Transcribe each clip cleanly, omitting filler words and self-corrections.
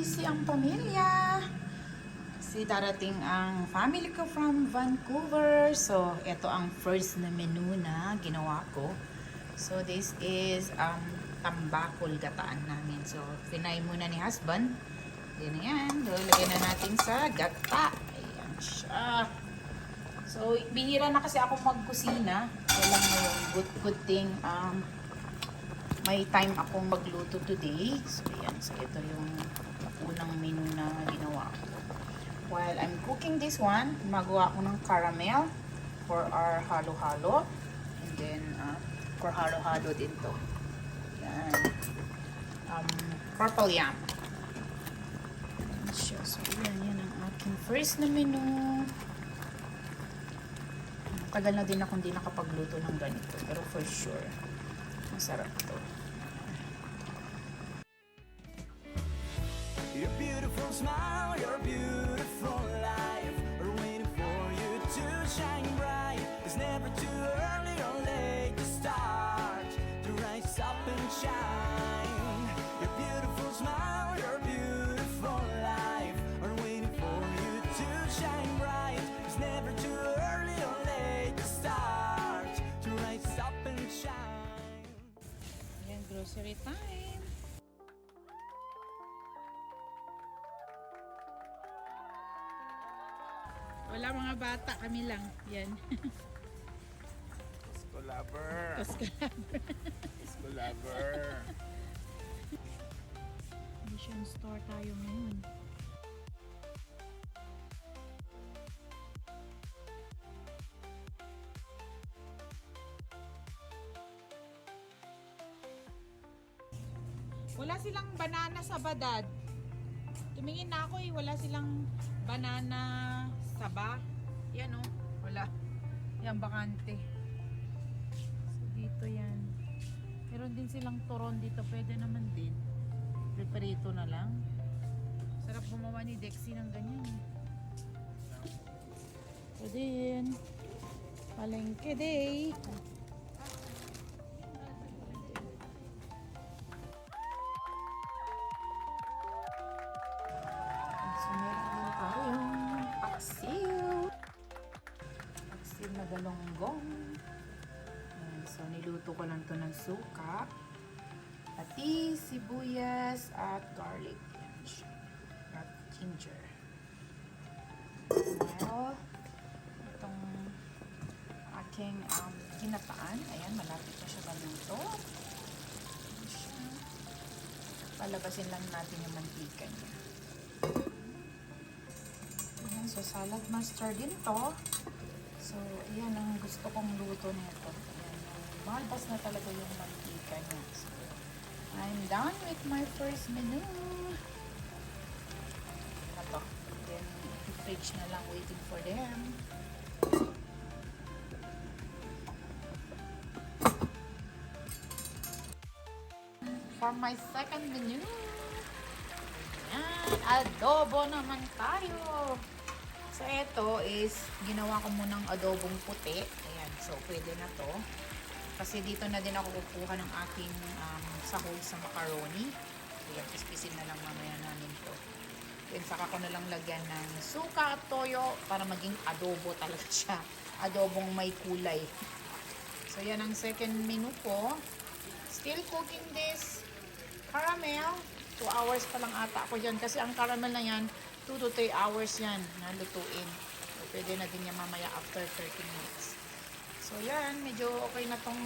busy ang pamilya. Kasi darating ang family ko from Vancouver. So, ito ang first na menu na ginawa ko. So, this is tambakol gataan namin. So, pinay muna ni husband. Yan na yan. Lagyan na natin sa gata. Ayan siya. So, bihira na kasi ako magkusina. Kailan mo yung good thing. May time akong magluto today. So, yan. So, ito yung unang menu na ginawa ko. While I'm cooking this one, magawa ko ng caramel for our halo-halo. And then, for halo-halo din to. Yan. Purple yam. So, yan ang aking first na menu. Tagal na din akong hindi nakapagluto ng ganito. Pero for sure, masarap to. Your beautiful smile, your beautiful life are waiting for you to shine bright. It's never too early or late to start to rise up and shine. Your beautiful smile, your beautiful life are waiting for you to shine bright. It's never too early or late to start to rise up and shine. Ayan, grocery time. Wala mga bata, kami lang. Yan. Disco lover. Disco lover. Mission store tayo ngayon. Wala silang banana sa Badad. Tumingin na ako eh, wala silang banana saba. Yan oh, wala. Yan, bakante. So dito yan. Meron din silang turon dito, pwede naman din. Preparito na lang. Sarap gumawa ni Dexy ng ganyan. Pwede yan. Palengke day. So meron tayong paksiw. Paksiw na galonggong. Ayan, so niluto ko lang to ng suka. Pati, sibuyas, at garlic. Yan siya. At ginger. Well, itong aking ginataan. Ayan, malapit na siya maluto. Ayan siya. Palabasin lang natin yung mantika niya. Ayan, so salad master din to. So, ayan ang gusto kong luto nito. Ayan, malabas na talaga yung mantika niya. So, I'm done with my first menu. Ito. Then, i-fridge na lang waiting for them. For my second menu, ayan, adobo naman tayo. So, ito is, ginawa ko munang adobong puti. Ayan, so pwede na to. Kasi dito na din ako kukuha ng aking sahog sa macaroni. Ayan, pispisin na lang mamaya namin to. Then, saka ko na lang lagyan ng suka at toyo para maging adobo talaga siya. Adobong may kulay. So, yan ang second menu ko. Still cooking this caramel. 2 hours pa lang ata ako dyan. Kasi ang caramel na yan, 2 to 3 hours yan na lutuin. So, pwede na din yan mamaya after 30 minutes. So, yan. Medyo okay na tong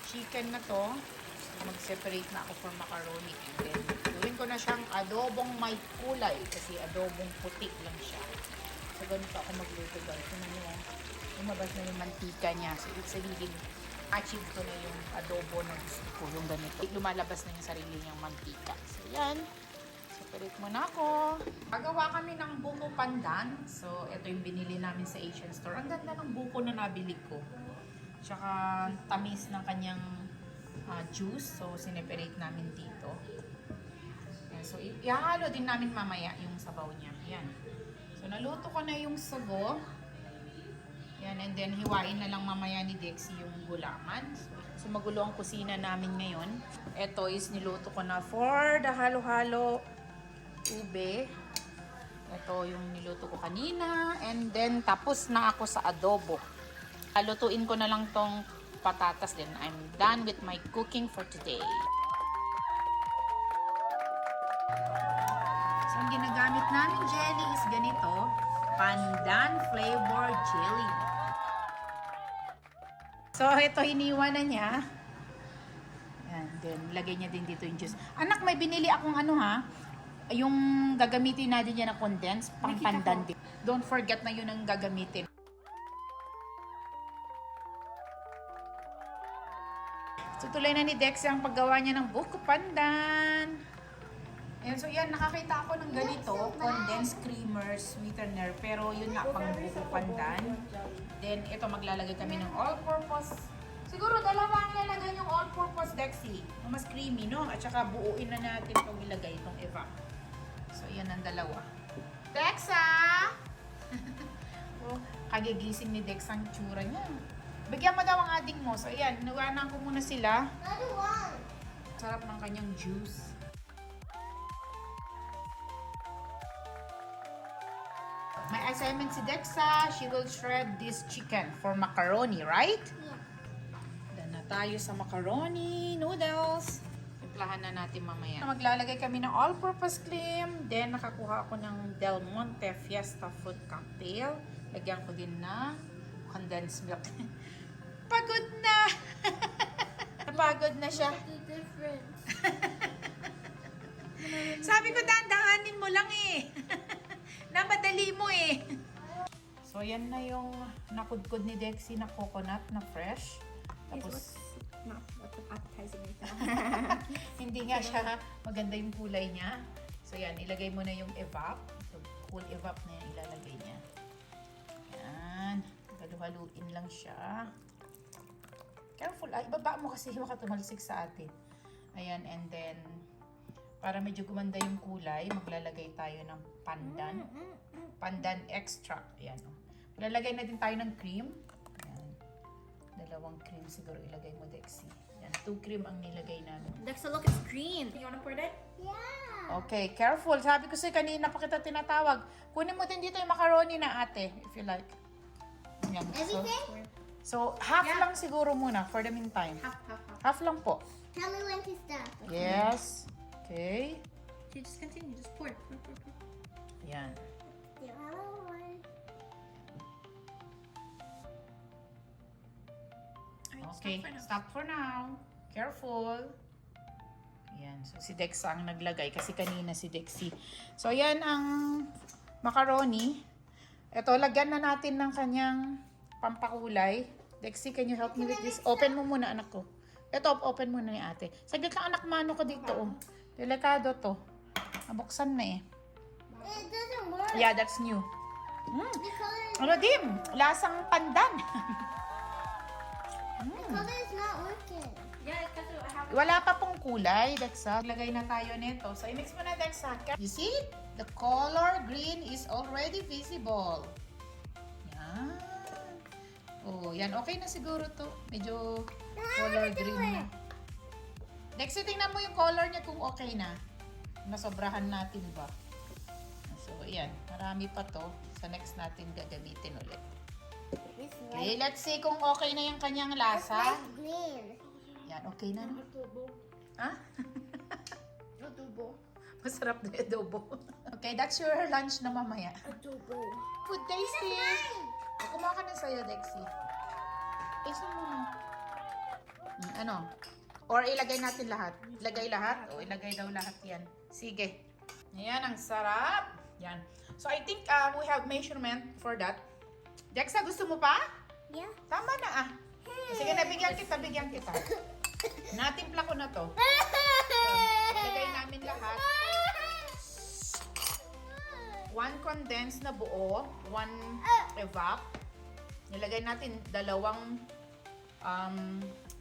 chicken na to. So, mag-separate na ako for macaroni. And then, gawin ko na siyang adobong may kulay. Kasi adobong puti lang siya. So, ganito ako magluto guys. Tignan nyo, lumabas na yung mantika niya. So, it's sabihin, achieve ko na yung adobo na gusto ko. Yung ganito. Lumalabas na yung sarili niyang mantika. So, yan. Separate muna ako. Pagawa kami ng buko pandan. So, ito yung binili namin sa Asian store. Ang ganda ng buko na nabili ko. Tsaka, tamis ng kanyang juice. So, sineperate namin dito. Yan. So, ihalo din namin mamaya yung sabaw niya. Yan. So, naluto ko na yung sago. Yan. And then, hiwain na lang mamaya ni Dexy yung gulaman. So, magulo ang kusina namin ngayon. Ito is niluto ko na for the halo-halo. ube. Ito yung niluto ko kanina. And then, tapos na ako sa adobo. Lutuin ko na lang tong patatas din. I'm done with my cooking for today. So, ang ginagamit namin jelly is ganito. Pandan flavor jelly. So, ito hiniwa na niya. Yan, then lagay niya din dito yung juice. Anak, may binili akong ano ha, yung gagamitin natin niya na condense, pang pandan din. Don't forget na yun ang gagamitin. So, tuloy na ni Dex ang paggawa niya ng buko pandan. Ayan, so yan, nakakita ako ng ganito, condensed creamer sweetener, pero yun nga, pang buko pandan. Then, ito maglalagay kami ng all-purpose. Siguro, dalawa ang lalagay yung all-purpose, Dexy. Mas creamy, no? At saka buuin na natin itong ilagay, itong evap. So, yan ang dalawa. Dexa! Oh, kagigising ni Dex ang tsura niya. Bigyan mo daw ang ading mo. So, ayan, nawanan ko muna sila. Sarap ng kanyang juice. May assignment si Dexa. She will shred this chicken for macaroni, right? Yeah. Dan na tayo sa macaroni noodles. Timplahan na natin mamaya. Maglalagay kami ng all-purpose cream. Then, nakakuha ako ng Del Monte Fiesta Fruit Cocktail. Lagyan ko din na condensed milk. Pagod na! Napagod na siya. The difference. Sabi ko, dandahanin mo lang eh. Namadali mo eh. So, yan na yung nakudkod ni Dexy na coconut na fresh. Tapos, Not appetizing right now. hindi nga siya maganda yung kulay niya. So, yan. Ilagay mo na yung evap. So, cool evap na yan ilalagay niya. Yan. Halu-haluin lang siya. Careful. Ay, ibaba mo kasi baka tumalsik sa atin. Ayan. And then, para medyo gumanda yung kulay, maglalagay tayo ng pandan. Pandan extract. Ayan. Oh. Maglalagay na din tayo ng cream. Ayan. 2 cream siguro ilagay mo, Dexy. Ayan. 2 cream ang nilagay namin. Dexa, look, it's green. You wanna pour it? Yeah. Okay, careful. Sabi ko sa'yo kanina pa kita tinatawag. Kunin mo din dito yung macaroni na ate, if you like. Ayan. Everything? So half lang siguro muna for the meantime. Half. Half lang po. Tell me when to stop. Yes. Okay. Okay, just continue. Just pour. Pour. Ayan. The other one. Okay, stop for now. Careful. Ayan. So, si Dexa ang naglagay kasi kanina si Dexy. So, ayan ang macaroni. Ito, lagyan na natin ng kanyang pampakulay. Dexy, can you help me with this? Open mo muna, anak ko. Ito, open muna ni ate. Saglit lang, anak, mano ko dito. Oh. Delikado to. Nabuksan na eh. It doesn't work. Yeah, that's new. The color is, Ano din? Lasang pandan. the color is not working. Yeah, because I have. Wala pa pong kulay, Dexa. Lagay na tayo nito. So, i-mix mo na, Dexa. You see? The color green is already visible. Yan. Oh, yan. Okay na siguro to. Medyo color green na. Dexa, tingnan mo yung color niya kung okay na. Nasobrahan natin ba? So, yan. Marami pa to. Sa next natin gagamitin ulit. This Okay, let's see kung okay na yung kanyang lasa. green. Yan, okay na. No? Adobo. Ha? Adobo. Masarap na adobo. Okay, that's your lunch na mamaya. Adobo. Food tasting! Kumain ka na sa'yo, Dexy. Tasting mo na. Ano? Or ilagay natin lahat. Ilagay lahat? O ilagay daw lahat yan. Sige. Ayan, ang sarap. Yan. So, I think we have measurement for that. Dexa, gusto mo pa? Yeah. Tama na ah. Sige na, bigyan kita. Natimpla ko na to. Ilagay namin lahat. 1 condensed na buo, 1 evap. Nilagay natin 2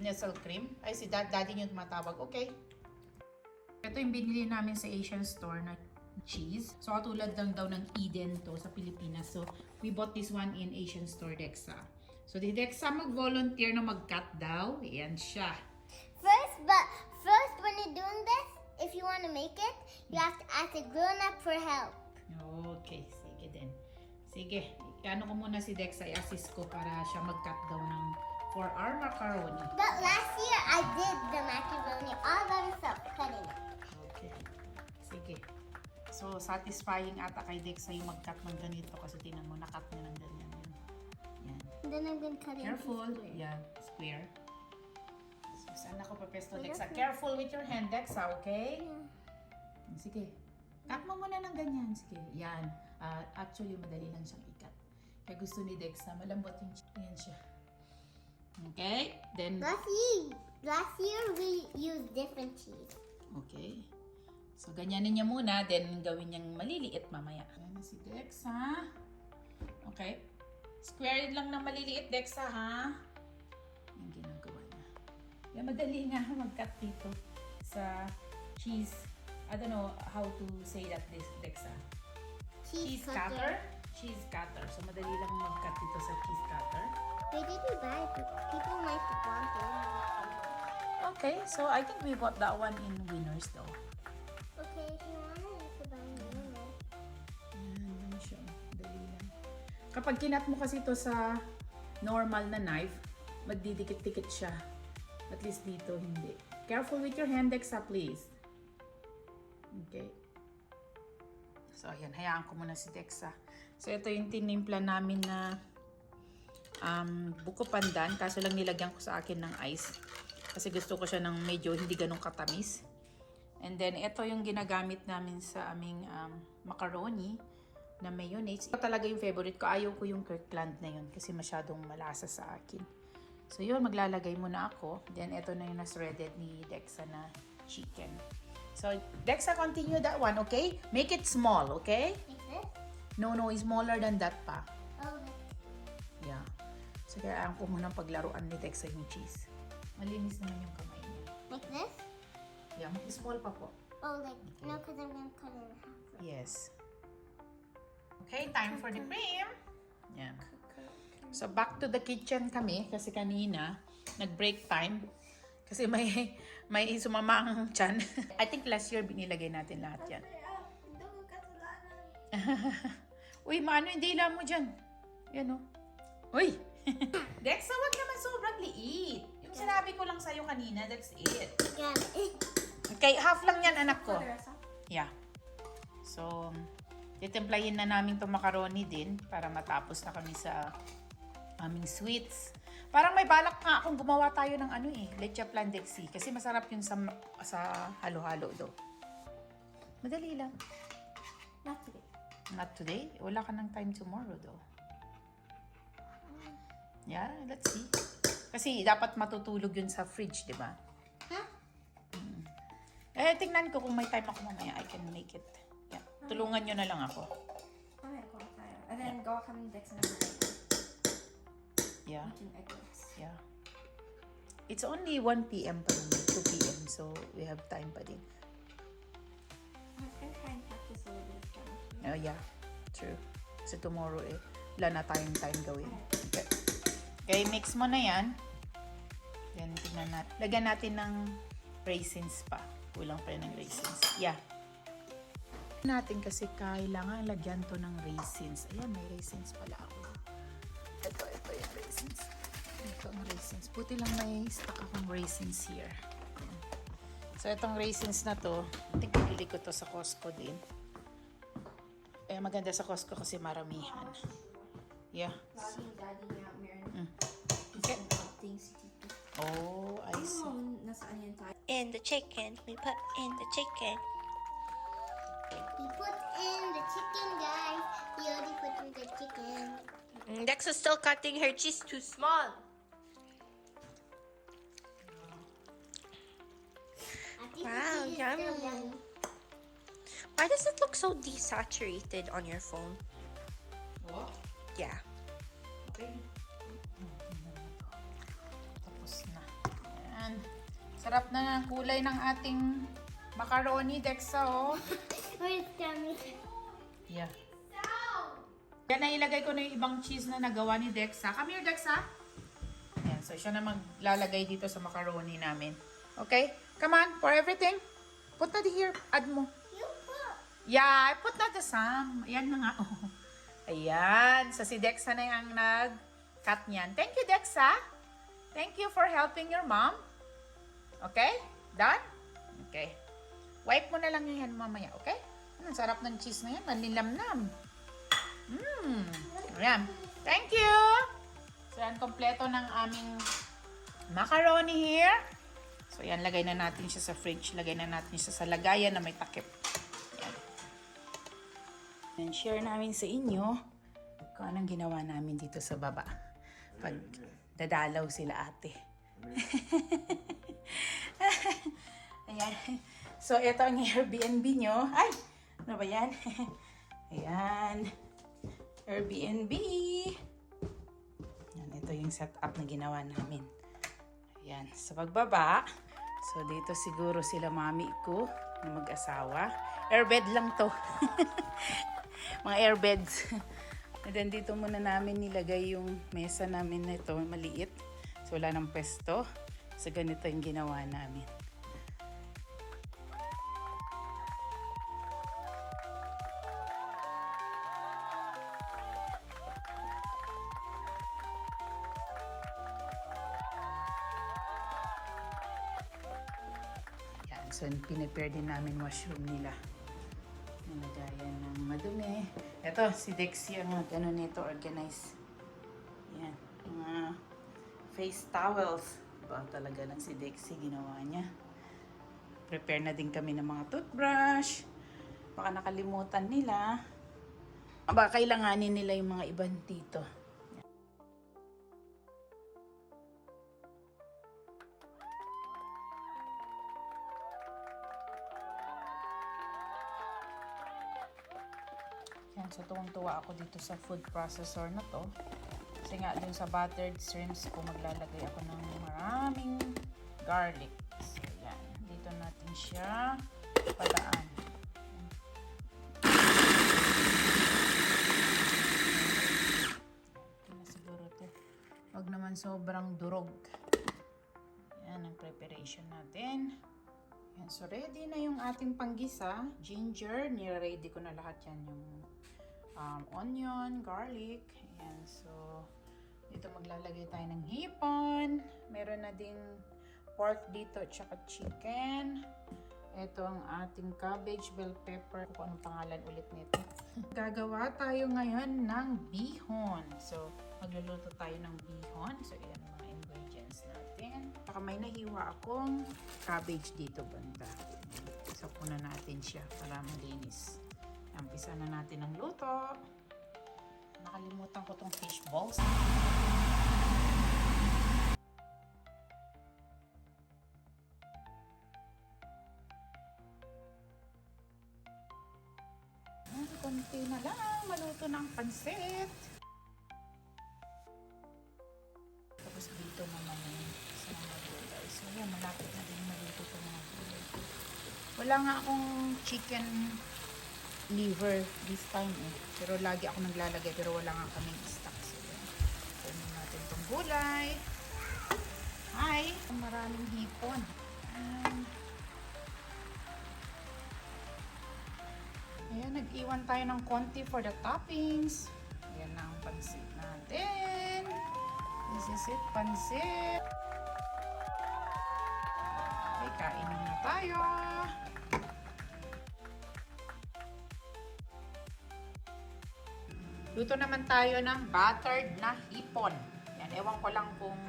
nestle cream. Ay, si daddy nyo tumatawag. Okay. Ito yung binili namin sa Asian store na cheese. So, katulad lang daw ng Eden to sa Pilipinas. So, we bought this one in Asian store, Dexa. So, di Dexa mag-volunteer na mag-cut daw. Ayan siya. First, when you're doing this, if you want to make it, you have to as a grown-up for help. Okay, sige din. Sige, ano ko muna si Dex ay assist ko para siya mag-cut daw ng for our macaroni. But last year I did the macaroni all by myself, cutting it. Okay. Sige. So, satisfying ata kay Dex yung mag-cut ng ganito kasi tinan mo, na-cut niya ng ganyan. Yan. And then I'm gonna cut it. Careful. into squares. Yan. Square. So, saan ako papesto, Dexa? Careful with your hand, Dexa, okay? Yeah. Sige. Cut mo muna ng ganyan. Sige. Yan. Actually, madali lang siyang ikat. Kaya gusto ni Dexa, malambot yung yan siya. Okay? Then, Last year we used different cheese. okay. So, ganyanin niya muna. Then, gawin niyang maliliit mamaya. Ayan na si Dexa. Okay. Square lang ng maliliit, Dexa, ha? Yung ginagawa niya. Yan, madali nga mag-cut dito sa cheese. I don't know how to say that, Dexa. Cheese cutter. Cheese cutter. So, madali lang mag-cut dito sa cheese cutter. Where did you buy it? People might want it. Okay, so I think we bought that one in Winners though. Okay, if you want it, you can buy a new one. Yan siya. Dali lang. Kapag kinat mo kasi ito sa normal na knife, magdidikit-dikit siya. At least dito, hindi. Careful with your hand, Dexa, please. Okay. So, ayan. Hayaan ko muna si Dexa. So, ito yung tinimpla namin na buko pandan. Kaso lang nilagyan ko sa akin ng ice. Kasi gusto ko siya ng medyo hindi ganun katamis. And then, ito yung ginagamit namin sa aming macaroni na mayonnaise. Ito talaga yung favorite ko. Ayaw ko yung Kirkland na yun kasi masyadong malasa sa akin. So, yun. Maglalagay muna ako. Then, ito na yung nas-shredded ni Dexa na chicken. So, Dexa, continue that one, okay? Make it small, okay? Like this? No, smaller than that pa. Oh, like Yeah. So, kaya ko muna paglaruan ni Dexa yung cheese. Malinis naman yung kamay niya. like this? Yeah, small pa po. Oh, like no, because I'm gonna cut it in half. Yes. Okay, time for the cream. Yeah. So, back to the kitchen kami kasi kanina, nag-break time. Kasi may sumama ang tiyan. I think last year binilagay natin lahat yan. Uy, maano yung dila mo dyan? Yan o. Uy! Dexa, wag naman sobrang liit. Yung sinabi ko lang sa'yo kanina, that's it. Got it. Okay, half lang yan, anak ko. Yeah. So, titimplahin na namin itong macaroni din para matapos na kami sa aming sweets. Parang may balak nga akong gumawa tayo ng leche plan Dexy. Kasi masarap yun sa halo-halo do. Madali lang. Not today. Not today? Wala ka ng time tomorrow do. Yeah, let's see. Kasi dapat matutulog yun sa fridge, di ba? Huh? Tingnan ko kung may time ako mamaya. I can make it. Yeah. Tulungan nyo na lang ako. Okay, go tayo. And then gawa kami ng Dex na Yeah. eating egg whites. Yeah. It's only 1 p.m. pa naman, 2 p.m. So, we have time pa din. I'm gonna try and practice a little bit of Spanish. Oh, yeah. True. Kasi tomorrow wala na tayong time gawin. Okay. Okay, mix mo na yan. Then, tignan natin. Lagyan natin ng raisins pa. Kulang pa ng raisins. Yeah. Natin kasi kailangan lagyan to ng raisins. Ayan, may raisins pala ako. Ito yung raisins. Ito ang raisins. Buti lang may stock akong raisins here. Ayan. So, itong raisins na to, I think bibili ko to sa Costco din. Maganda sa Costco kasi maramihan. Yeah. Lagi yung daddy niya, meron. Okay. Things dito. Oh, I see. Nasaan yan tayo? In the chicken, we put in the chicken. We put in the chicken, guys. We already put in the chicken. Dex is still cutting her cheese too small. I think Wow, the cheese is yummy. still yummy. Why does it look so desaturated on your phone? Oh, Yeah. okay. Tapos na. Ayan. Sarap na ng kulay ng ating macaroni, Dexa, oh. Where's Tommy? Yeah. Yan na ilagay ko na yung ibang cheese na nagawa ni Dexa. Come here, Dexa. Ayan, so siya na maglalagay dito sa macaroni namin. Okay? Come on, for everything. Put na here. Add mo. You put. Yeah, I put na the some. Ayan na nga. Oh. Ayan. So, si Dexa na yung nag-cut niyan. Thank you, Dexa. Thank you for helping your mom. Okay? Done? Okay. Wipe mo na lang yan mamaya, okay? Ang sarap ng cheese na yan. Manilamnam. Ayan. Thank you. So, yan. Kompleto ng aming macaroni here. So, yan. Lagay na natin siya sa fridge. Lagay na natin siya sa lagayan na may takip. Yan. And share namin sa inyo kung anong ginawa namin dito sa baba. Pag dadalaw sila ate. Ayan. So, ito ang Airbnb nyo. Ay! Ano ba yan? Ayan. Airbnb. Ayan, ito yung setup na ginawa namin. Ayan. Sa pagbaba. So, dito siguro sila mami ko na mag-asawa. Airbed lang to. Mga airbeds. And then, dito muna namin nilagay yung mesa namin na ito. Maliit. So, wala ng pesto. So, ganito yung ginawa namin. Yan. So, pinipare din namin washroom nila. Nalagayan ng madumi. Ito, si Dexy ang ano nito, organize. Yan. Mga face towels. Ba, talaga lang si Dexy ginawa niya. Prepare na din kami ng mga toothbrush. Baka nakalimutan nila. Baka kailanganin nila yung mga iban dito. Yan, so tuwang-tuwa ako dito sa food processor na to. Kasi nga dun sa buttered shrimps ko maglalagay ako ng maraming garlic. So yan, dito natin siya padaan. Ito na siguro to. Huwag naman sobrang durog. Yan ang preparation natin. Yan, so ready na yung ating panggisa. Ginger, nire-ready ko na lahat yan. Yung onion, garlic. Ayan, so dito maglalagay tayo ng hipon. Meron na ding pork dito, tsaka chicken. Ito ang ating cabbage, bell pepper. Kung anong pangalan ulit nito. Gagawa tayo ngayon ng bihon. So, magluluto tayo ng bihon. So, ayan ang mga ingredients natin. Saka may nahiwa akong cabbage dito banda. So, punan natin siya para malinis. Umpisa na natin ang luto. Nakalimutan ko tong fish balls. Konti na lang. Maluto ng pansit. Tapos dito naman sa mga gulay. So yan, malapit na din maluto ito mga gulay. Wala nga akong chicken liver this time eh. Pero lagi ako naglalagay pero wala nga kaming stock. So yan. Kunin natin itong gulay. Hi! Maraming hipon. Ayan, nag-iwan tayo ng konti for the toppings. Ayan na ang pansit natin. This is it, pansit. Okay, kainin na tayo. Luto naman tayo ng buttered na hipon. Yan, ewan ko lang kung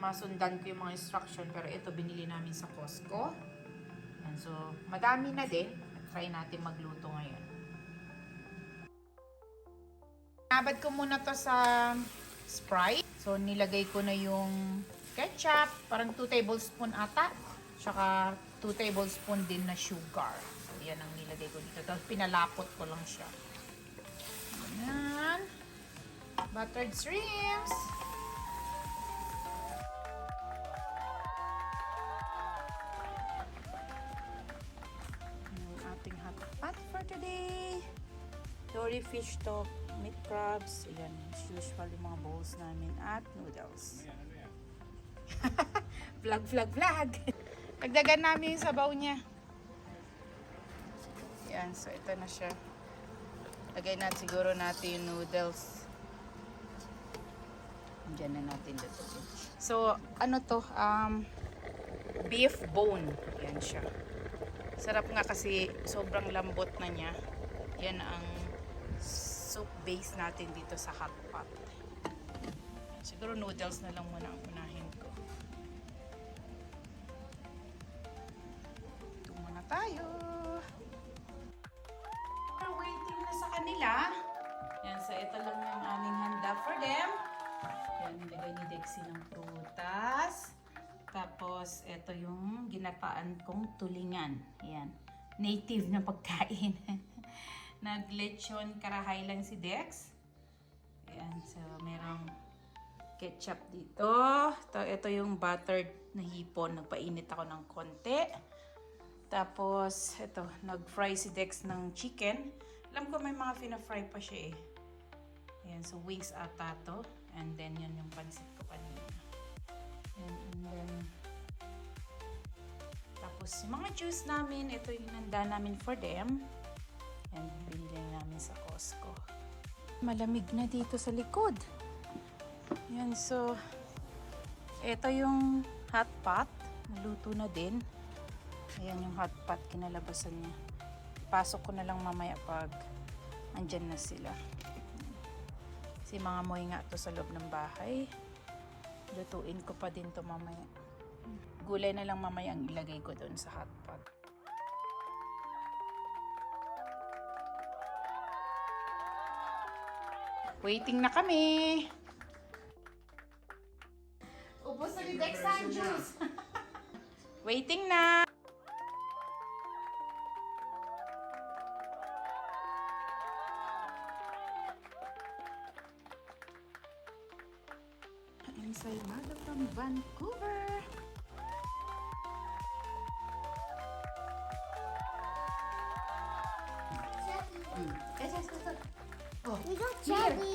masundan ko yung mga instruction, pero ito binili namin sa Costco. Yan, so madami na din. Try natin magluto ngayon. Nabad ko muna to sa Sprite. So nilagay ko na yung ketchup, parang 2 tablespoon ata. Tsaka 2 tablespoon din na sugar. So yan ang nilagay ko dito. Tapos pinalapot ko lang siya. Ayan. Buttered shrimps. Yung ating hot pot for today. Dory fish top, meat crabs. Ayan, as usual yung mga bowls namin at noodles. Vlog. Nagdagan namin yung sabaw niya. Ayan. Ayan, so ito na siya. Lagay natin siguro natin yung noodles. Diyan na natin dito. So, ano to? Beef bone. Ayan siya. Sarap nga kasi sobrang lambot na niya. Yan ang soup base natin dito sa hot pot. Siguro noodles na lang muna ang unahin ko. Ito muna tayo. Waiting na sa kanila. Yan, so ito lang yung aming handa for them. Yan, nilagay ni Dexy ng prutas. Tapos, ito yung ginapaan kong tulingan. Yan, native na pagkain. Nag-lechon karahay lang si Dex. Ayan, so merong ketchup dito. Ito yung buttered na hipon. Nagpainit ako ng konti. Tapos, ito, nag-fry si Dex ng chicken. Alam ko may mga fina-fry pa siya eh. Ayan, so wings ata to. And then, yun yung pansit ko kanina. And then, tapos, yung mga juice namin, ito yung handa namin for them. And binili namin sa Costco. Malamig na dito sa likod. Yan, so ito yung hot pot. Naluto na din. Ayan yung hot pot, kinalabasan niya. Pasok ko na lang mamaya pag andyan na sila. Kasi mga moy nga to sa loob ng bahay. Lutuin ko pa din to mamaya. Gulay na lang mamaya ang ilagay ko doon sa hot pot. Waiting na kami. Ubus na ni Dex ang juice. Waiting na. Ensaymada from Vancouver. We got jelly.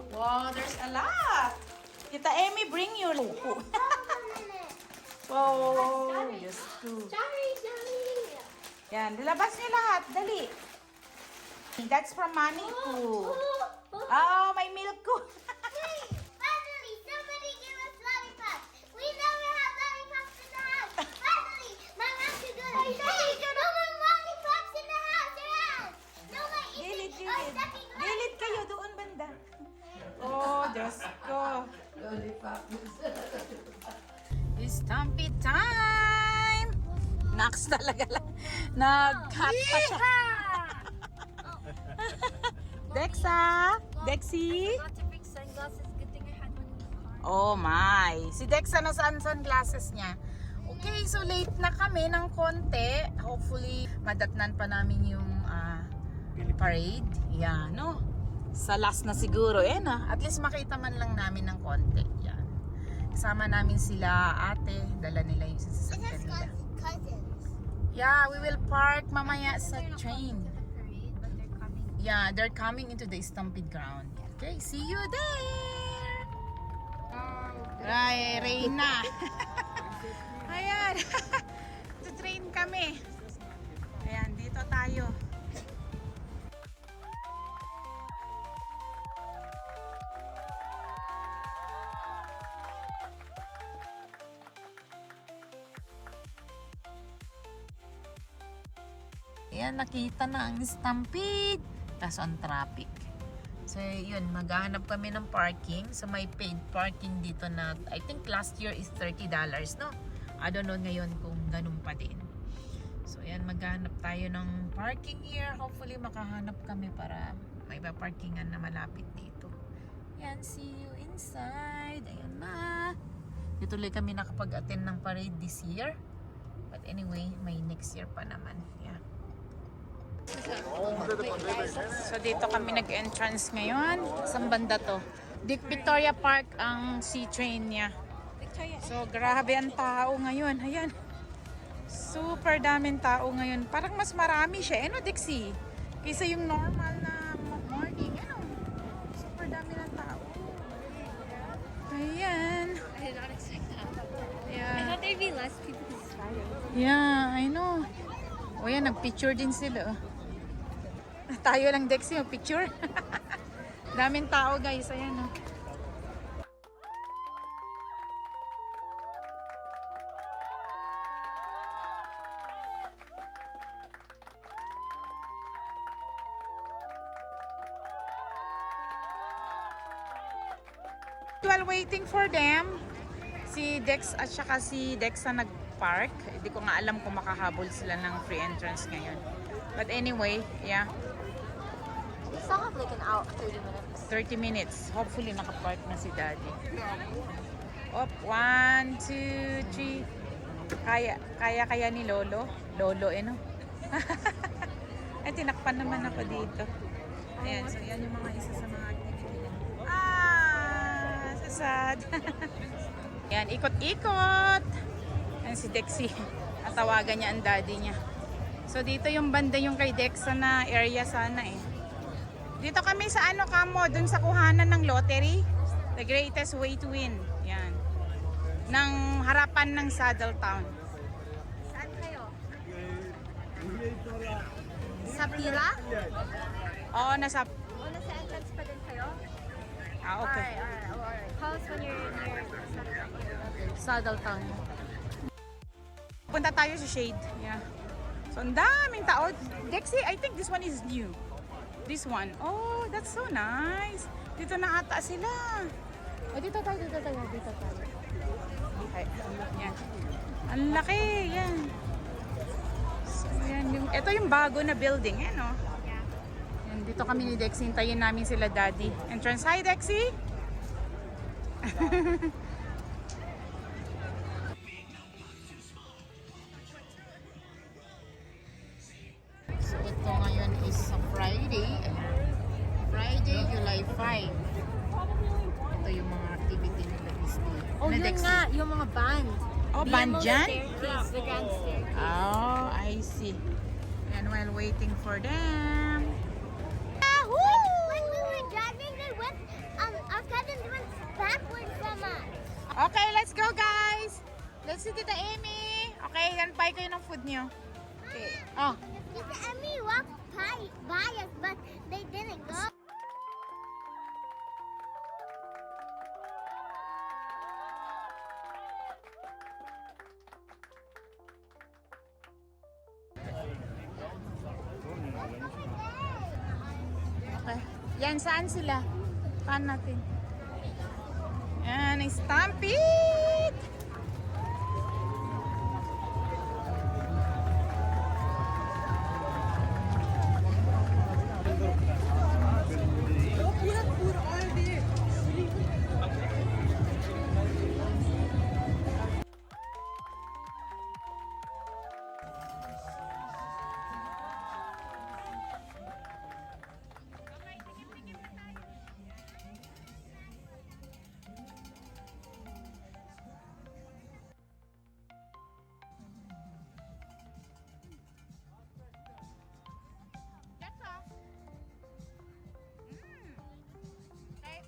Wow, there's a lot. Tita Emmy, bring your lupo. Wow, just two. Jelly. Yan, dilabas niyo lahat. Dali. That's from Mommy ko. Oh, may milk ko. Hey, finally, somebody give us lollipops. We never have lollipops in the house. Finally, my mom's a good idea. No more lollipops in the house. No more Gilid, eating or gilid. sucking Gilid kayo doon banda. Oh, Diyos ko. It's Stampede time! Naks talaga lang. Nag-cut pa siya. Dexa? Dexy? Got to bring sunglasses. Good thing I had one in the car. Oh my. Si Dexa nasaan sunglasses niya. Okay, so late na kami ng konti. Hopefully, madatnan pa namin yung parade. Yeah, no? Sa last na siguro. Eh, na. At least makita man lang namin ng konti. Yan. Kasama namin sila ate. Dala nila yung sasakyan nila. cousins. Yeah, we will park mamaya sa They're not train. going to the parade, but they're coming. Yeah, they're coming into the Stampede ground. Okay, see you there! Ay, Reyna! Ayan! Sa train kami. Ayan, dito tayo. Ayan, nakita na ang Stampede. Kaso ang traffic. So, yun, maghahanap kami ng parking. So, may paid parking dito na, I think last year is $30, no? I don't know ngayon kung ganun pa din. So, ayan, maghahanap tayo ng parking here. Hopefully, makahanap kami para may parkingan na malapit dito. Ayan, see you inside. Ayan na. Dito tuloy kami nakapag-attend ng parade this year. But anyway, may next year pa naman. Yeah. So dito kami nag-entrance ngayon. Saan banda to? Victoria Park ang C-train niya. So grabe ang tao ngayon. Ayan. Super daming tao ngayon. Parang mas marami siya. Ano, Dixie? Kaysa yung normal na morning. Ano? Super dami ng tao. Ayan. I did not expect that. I Yeah. thought there'd be less people because it's Friday. Yeah, I know. O yan, nagpicture din sila. Oh. Tayo lang, Dexy, yung picture. Daming tao, guys. Ayan, oh. While waiting for them, si Dex at saka si Dexa nag-park. Hindi ko nga alam kung makahabol sila ng free entrance ngayon. But anyway, yeah. We still have like an hour, 30 minutes. 30 minutes. Hopefully nakapark na si Daddy. Up, 1, 2, 3. Kaya ni Lolo. Lolo, no? Ay, tinakpan naman ako dito. Ayan, so yan yung mga isa sa mga activity niya. Sad. Yan, ikot-ikot. Yan si Dexy. Natawagan niya ang daddy niya. So dito yung banda yung kay Dexa na area sana eh. Dito kami sa ano kamo, dun sa kuhanan ng lottery. The greatest way to win. Yan. Ng harapan ng Saddle Town. Saan kayo? Sa pila? Oo, nasa... O nasa entrance pa din kayo? okay. Alright. Call us when you're near Saddle Town. Punta tayo sa Shade. Yeah. So, ang daming tao. Dexy, I think this one is new. This one. Oh, that's so nice. Dito na ata sila. Oh, dito tayo. Okay. Yan. Ang laki. Yan. So, yan. Ito yung bago na building. Yan, oh. Yan, dito kami ni Dexy. Hintayin namin sila daddy. Entrance. Hi, Dexy. So ito ngayon is sa Friday. Friday, July 5. Ito yung mga activity nila this day. Oh, yun Dexy? nga, yung mga band. Oh, band dyan? Staircase, the grand staircase. Oh, I see. And while waiting for them. When we were driving, they went, our cousins went backwards from us. Okay, let's go guys. Let's see Tita Amy. Okay, then buy kayo ng food niyo. Okay. Oh. Tita Emmy walked by us, but they didn't go. Okay. Yan, saan sila? Saan natin? Yan, Stampede! That's all. Okay.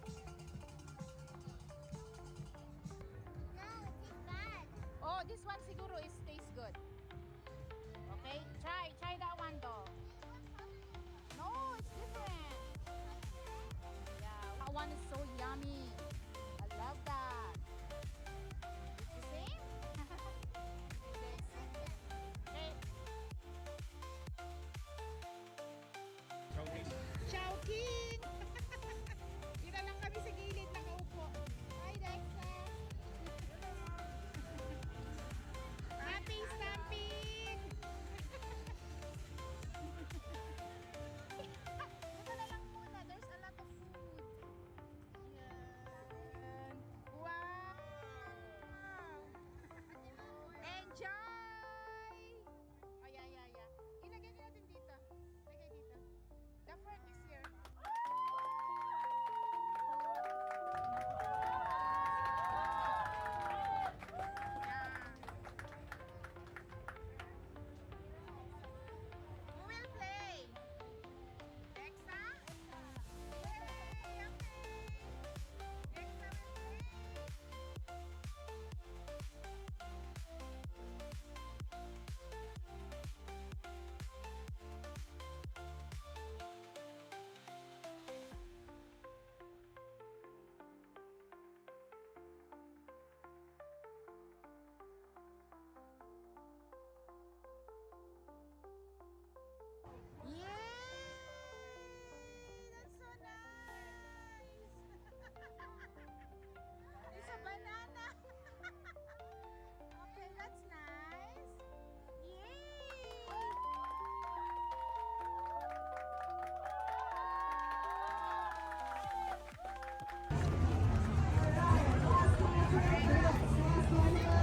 No, it tastes bad. Oh, this one siguro is tastes good. Okay, try that one though. No, it's different. Yeah, that one is so yummy. I love that. It's the same? Okay. Chowking! Dito lang kami sa gilid nakaupo. Hi, Dexa! Happy stamping! Dito na lang muna. There's a lot of food. Yan. Wow! Enjoy! Oh, yeah. Ilagay natin dito. Lagay dito. The fork is here.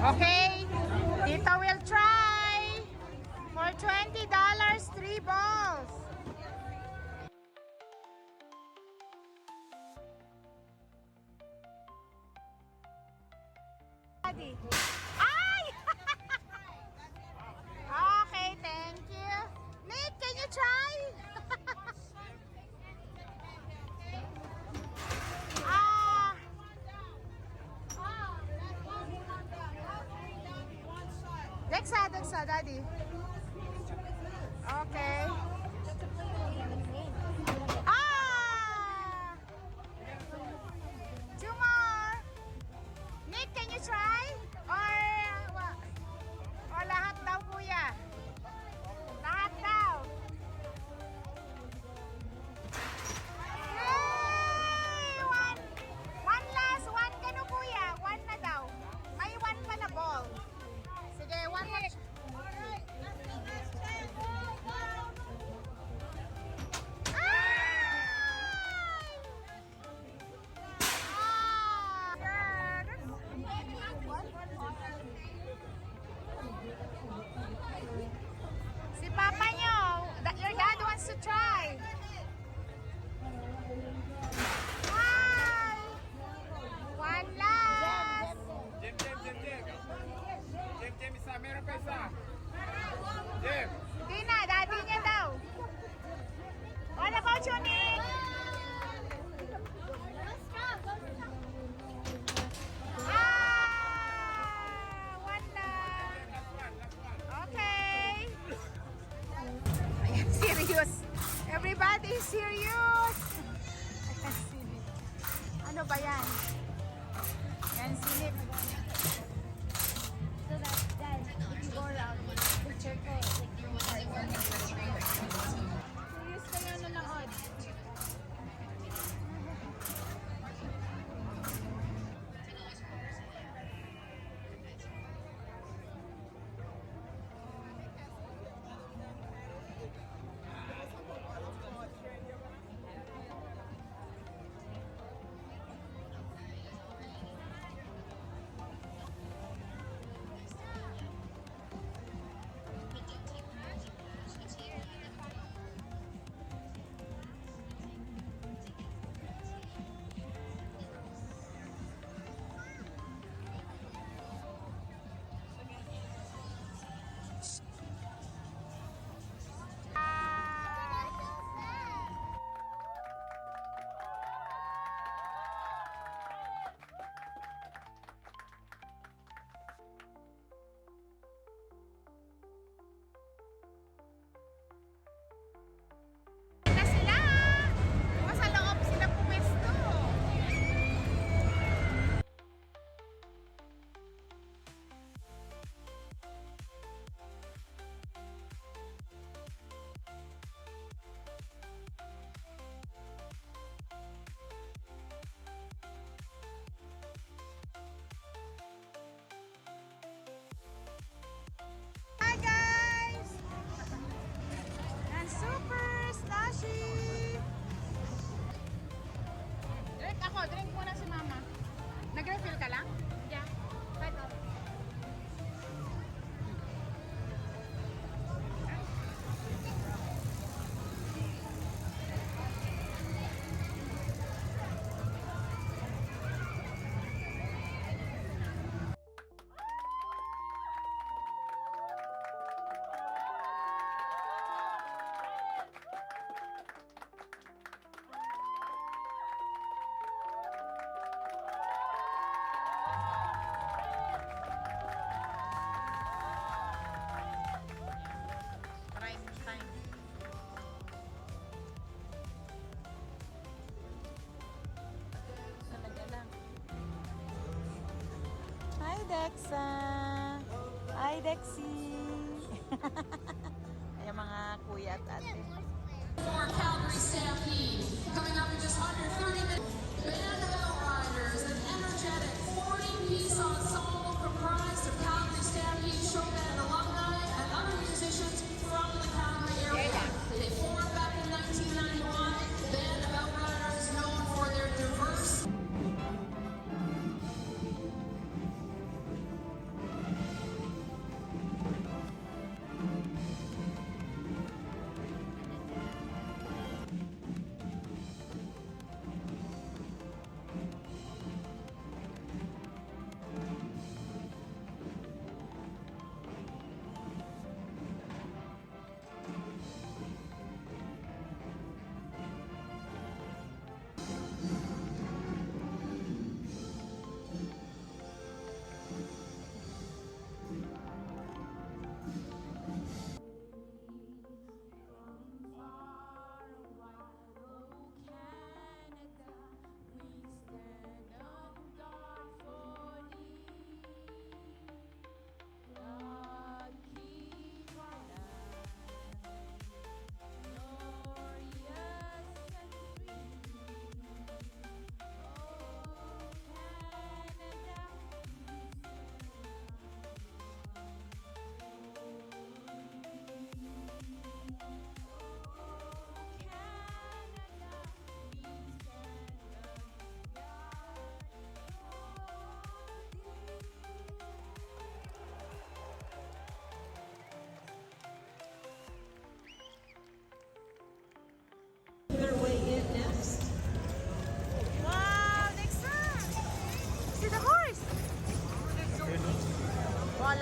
Okay, Tito will try for $20, 3 balls. Ay! Okay, thank you. Nick, can you try? Ah. Dexa, Daddy. Okay. Ah! 2 more. Nick, can you try? Or lahat daw, kuya? Lahat daw. Yay! One last, one ka no, kuya. One na daw. May one pa na ball. Sige, one more. Si Papa nyo, your dad wants to try. Hi! One last. Jem, isa. Meron pa isa. Jem. Hindi na, daddy niya daw. What about you, Nick? One last. Okay. Ayan, serious. Everybody is serious. Ayan, silip. Ano ba yan? Yan, silip. So that, Dad, if you go around the circle, like you will see where Serious kayo nanonood. Na sila! Sa loob sila pumesto. Hi guys! And super slushy! Drink ako, drink muna si mama. Nag-refill ka lang? Yeah. Pwede. Prime time. Talaga lang. Hi, Dexa! Hi, Dexy! Ayan mga kuya at ate. For Calgary Stampede, coming up in just under 30 minutes. Band of Outriders, an energetic 40-piece ensemble comprised of Calgary Stampede show band alumni and other musicians from the Calgary area. They formed back in 1991. Band of Outriders known for their diverse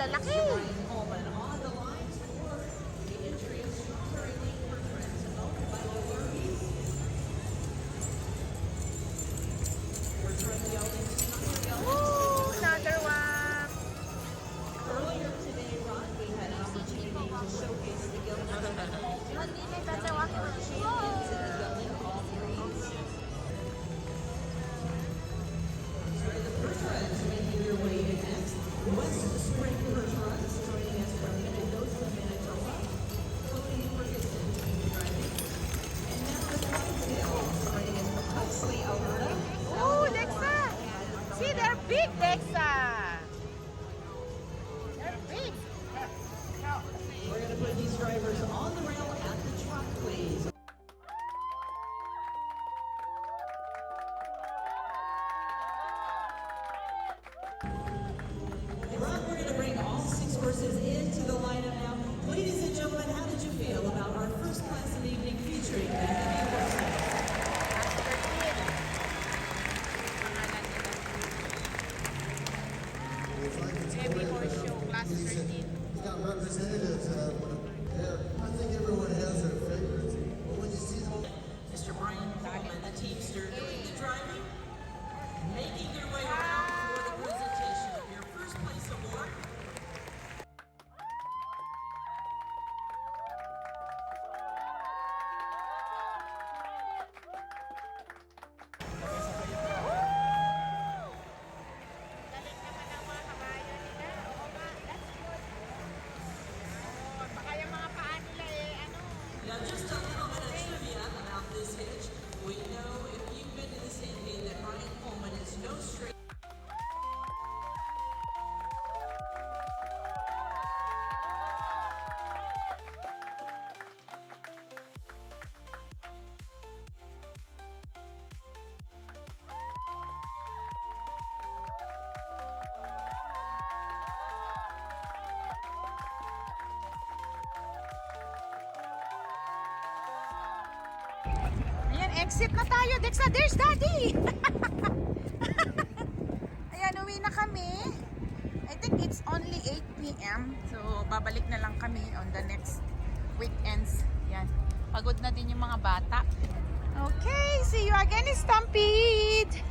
lalaki. Woo! Another one. Oh, Dexa! See, they're big, Dexa! They're big. We're going to put these drivers on the rail at the truck, please. We're going to bring all 6 horses into the lineup now. Ladies and gentlemen, how did you feel about our first class of the evening featuring the heavy horses? Heavy horse show, class 13. We got representatives. I think everyone has their favorites. But when you see them, Mr. Brian Coleman, the teamster, doing the driving, making their way around for the presentation of your first place award. Galing naman ang mga kabayo nila. Oo nga, that's good. Baka yung mga paa nila ano. Now, just a little bit of trivia about this hitch. We know if you've been to the Stampede that Brian Coleman is no stranger. Ayan, exit na tayo. Dexa, there's Daddy! Ayan, uwi na kami. I think it's only 8 p.m. So, babalik na lang kami on the next weekends. Ayan. Pagod na din yung mga bata. Okay, see you again, Stampede!